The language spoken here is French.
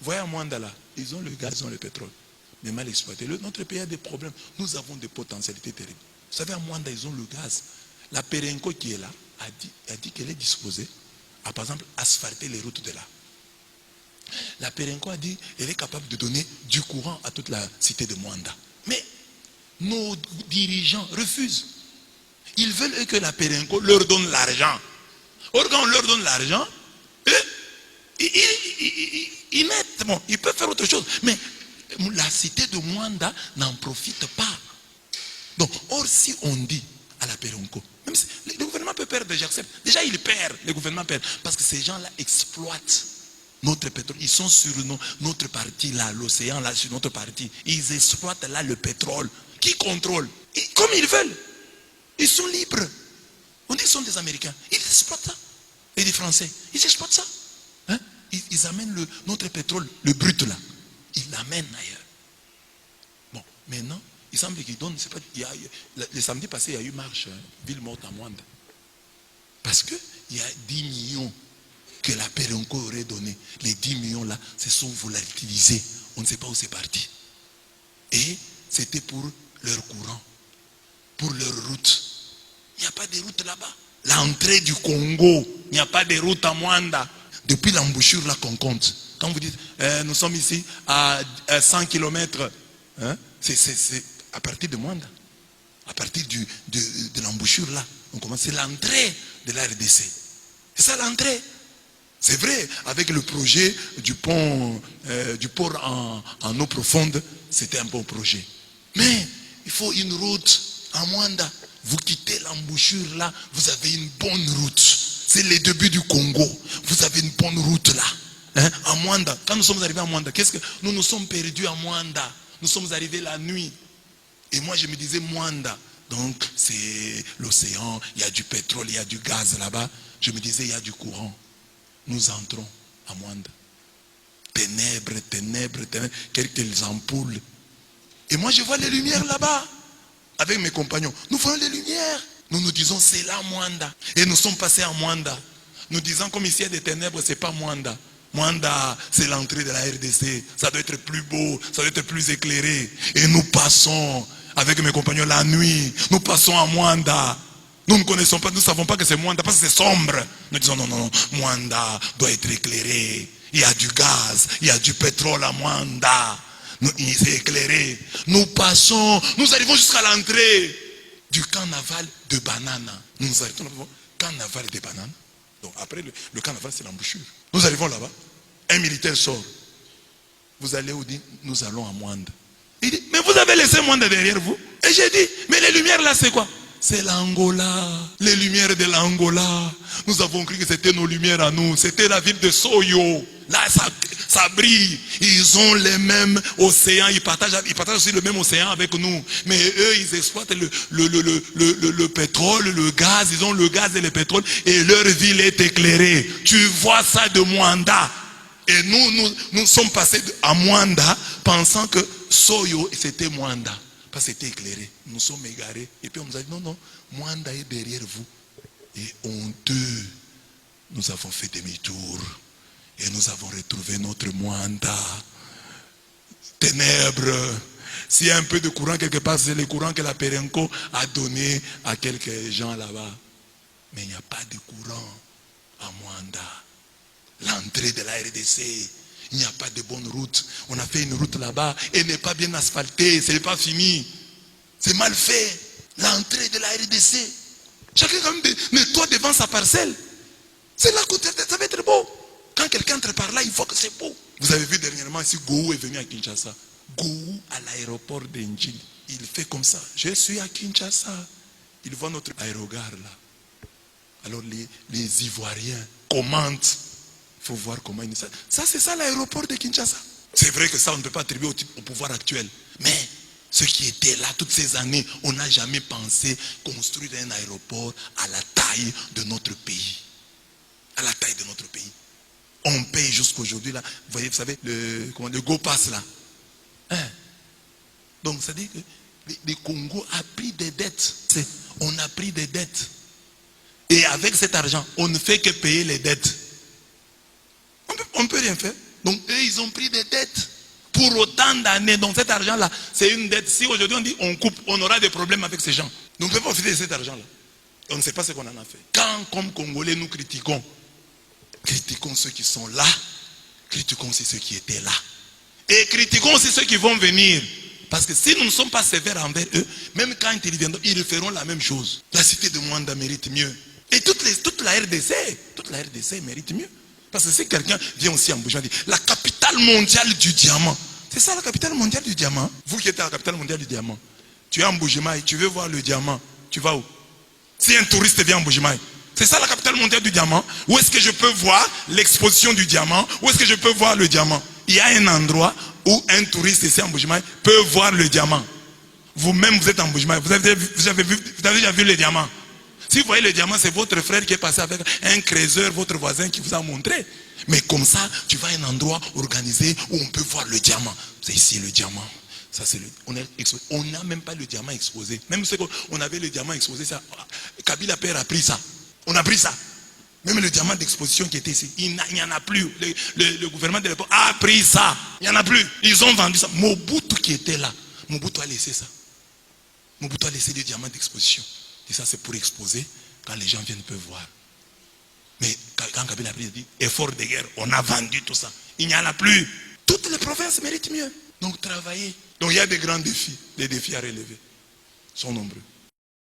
voyez à Mwanda là, ils ont le gaz, ils ont le pétrole, mais mal exploité. Notre pays a des problèmes. Nous avons des potentialités terribles. Vous savez, à Mwanda, ils ont le gaz. La Perenco qui est là a dit qu'elle est disposée à, par exemple, asphalter les routes de là. La Perenco a dit qu'elle est capable de donner du courant à toute la cité de Mwanda. Mais nos dirigeants refusent. Ils veulent que la Perenco leur donne l'argent. Or, quand on leur donne l'argent, ils mettent, bon, ils peuvent faire autre chose. Mais la cité de Mwanda n'en profite pas. Donc, or, si on dit à la Perenco, même si le gouvernement peut perdre, j'accepte. Déjà, il perd, le gouvernement perd. Parce que ces gens-là exploitent notre pétrole. Ils sont sur notre partie là, l'océan là, sur notre partie. Ils exploitent là le pétrole. Qui contrôle? Comme ils veulent. Ils sont libres. On dit qu'ils sont des Américains. Ils exploitent ça. Et des Français. Ils exploitent ça. Hein? Ils amènent notre pétrole, le brut là. Ils l'amènent ailleurs. Bon, maintenant, il semble qu'ils donnent. Pas, le samedi passé, il y a eu marche, ville morte à Mwanda. Parce qu'il y a 10 millions que la Perenco aurait donné. Les 10 millions là se sont volatilisés. On ne sait pas où c'est parti. Et c'était pour leur courant, pour leur route. Il n'y a pas de route là-bas. L'entrée du Congo, il n'y a pas de route à Mwanda. Depuis l'embouchure là qu'on compte. Quand vous dites, nous sommes ici à 100 km, hein, c'est à partir de Mwanda. À partir de l'embouchure là, on commence. C'est l'entrée de la RDC. C'est ça l'entrée. C'est vrai, avec le projet du pont, du port en eau profonde, c'était un bon projet. Mais il faut une route à Mwanda. Vous quittez l'embouchure là, vous avez une bonne route. C'est les débuts du Congo. Vous avez une bonne route là. Hein, à Mwanda. Quand nous sommes arrivés à Mwanda, qu'est-ce que nous nous sommes perdus à Mwanda? Nous sommes arrivés la nuit. Et moi je me disais Mwanda. Donc c'est l'océan, il y a du pétrole, il y a du gaz là-bas. Je me disais il y a du courant. Nous entrons à Mwanda. Ténèbres, ténèbres, ténèbres, quelques ampoules. Et moi je vois les lumières là-bas. Avec mes compagnons, nous voyons les lumières. Nous nous disons c'est là Mwanda. Et nous sommes passés à Mwanda. Nous disons comme ici il y a des ténèbres, c'est pas Mwanda. Mwanda, c'est l'entrée de la RDC. Ça doit être plus beau, ça doit être plus éclairé. Et nous passons avec mes compagnons la nuit. Nous passons à Mwanda. Nous ne connaissons pas, nous ne savons pas que c'est Mwanda parce que c'est sombre. Nous disons non, non, non, Mwanda doit être éclairé. Il y a du gaz, il y a du pétrole à Mwanda. C'est éclairé. Nous passons, nous arrivons jusqu'à l'entrée du carnaval de bananes. Nous arrivons au carnaval de bananes. Donc après le carnaval c'est l'embouchure. Nous arrivons là-bas. Un militaire sort. Vous allez où? Dit nous allons à Mwanda. Il dit mais vous avez laissé Mwanda derrière vous. Et j'ai dit mais les lumières là c'est quoi? C'est l'Angola. Les lumières de l'Angola. Nous avons cru que c'était nos lumières à nous. C'était la ville de Soyo. Là ça brille. Ils ont les mêmes océans. Ils partagent aussi le même océan avec nous. Mais eux, ils exploitent le pétrole, le gaz. Ils ont le gaz et le pétrole. Et leur ville est éclairée. Tu vois ça de Mwanda. Et nous sommes passés à Mwanda pensant que Soyo, c'était Mwanda. Parce que c'était éclairé. Nous sommes égarés. Et puis on nous a dit non, non, Mwanda est derrière vous. Et honteux, nous avons fait demi-tour. Et nous avons retrouvé notre Mwanda. Ténèbres. S'il y a un peu de courant quelque part, c'est le courant que la Perenco a donné à quelques gens là-bas. Mais il n'y a pas de courant à Mwanda. L'entrée de la RDC, il n'y a pas de bonne route. On a fait une route là-bas et n'est pas bien asphaltée, ce n'est pas fini. C'est mal fait. L'entrée de la RDC. Chacun quand même nettoie devant sa parcelle. C'est là que ça va être beau. Quand quelqu'un entre par là, il voit que c'est beau. Vous avez vu dernièrement ici, Gou est venu à Kinshasa. Gou à l'aéroport d'Enjil. Il fait comme ça. Je suis à Kinshasa. Il voit notre aérogare là. Alors les Ivoiriens commentent. Il faut voir comment il... Ça c'est ça l'aéroport de Kinshasa. C'est vrai que ça on ne peut pas attribuer au pouvoir actuel. Mais ceux qui étaient là toutes ces années, on n'a jamais pensé construire un aéroport à la taille de notre pays. À la taille de notre pays. On paye jusqu'aujourd'hui là. Vous voyez, vous savez, le Go Pass là. Hein? Donc ça dit que le Congo a pris des dettes. On a pris des dettes. Et avec cet argent, on ne fait que payer les dettes. On ne peut rien faire. Donc eux, ils ont pris des dettes pour autant d'années. Donc cet argent-là, c'est une dette. Si aujourd'hui on dit on coupe, on aura des problèmes avec ces gens. Donc on ne peut pas profiter de cet argent-là. On ne sait pas ce qu'on en a fait. Quand, comme Congolais, nous critiquons ceux qui sont là, critiquons aussi ceux qui étaient là. Et critiquons aussi ceux qui vont venir. Parce que si nous ne sommes pas sévères envers eux, même quand ils viendront, ils feront la même chose. La cité de Mwanda mérite mieux. Et toute la RDC mérite mieux. Parce que si quelqu'un vient aussi en Bourgeois, dit la capitale mondiale du diamant. C'est ça la capitale mondiale du diamant. Vous qui êtes à la capitale mondiale du diamant, tu es en Bujimaï, tu veux voir le diamant, tu vas où? Si un touriste vient en Bujimaï, c'est ça la capitale mondiale du diamant. Où est-ce que je peux voir l'exposition du diamant? Où est-ce que je peux voir le diamant? Il y a un endroit où un touriste ici en Bujimaï peut voir le diamant. Vous-même, vous êtes en Bujimaï, vous avez déjà vu le diamant. Si vous voyez le diamant, c'est votre frère qui est passé avec un creuseur, votre voisin qui vous a montré. Mais comme ça, tu vas à un endroit organisé où on peut voir le diamant. C'est ici le diamant. Ça, c'est on n'a même pas le diamant exposé. Même ce qu'on avait le diamant exposé, ça, Kabila Père a pris ça. On a pris ça. Même le diamant d'exposition qui était ici, il n'y en a plus. Le gouvernement de l'époque a pris ça. Il n'y en a plus. Ils ont vendu ça. Mobutu qui était là, Mobutu a laissé ça. Mobutu a laissé le diamant d'exposition. Et ça, c'est pour exposer. Quand les gens viennent, peuvent voir. Mais quand Kabila a pris, il dit, effort de guerre, on a vendu tout ça. Il n'y en a plus. Toutes les provinces méritent mieux. Donc, travailler. Donc, il y a des grands défis. Des défis à relever. Ils sont nombreux.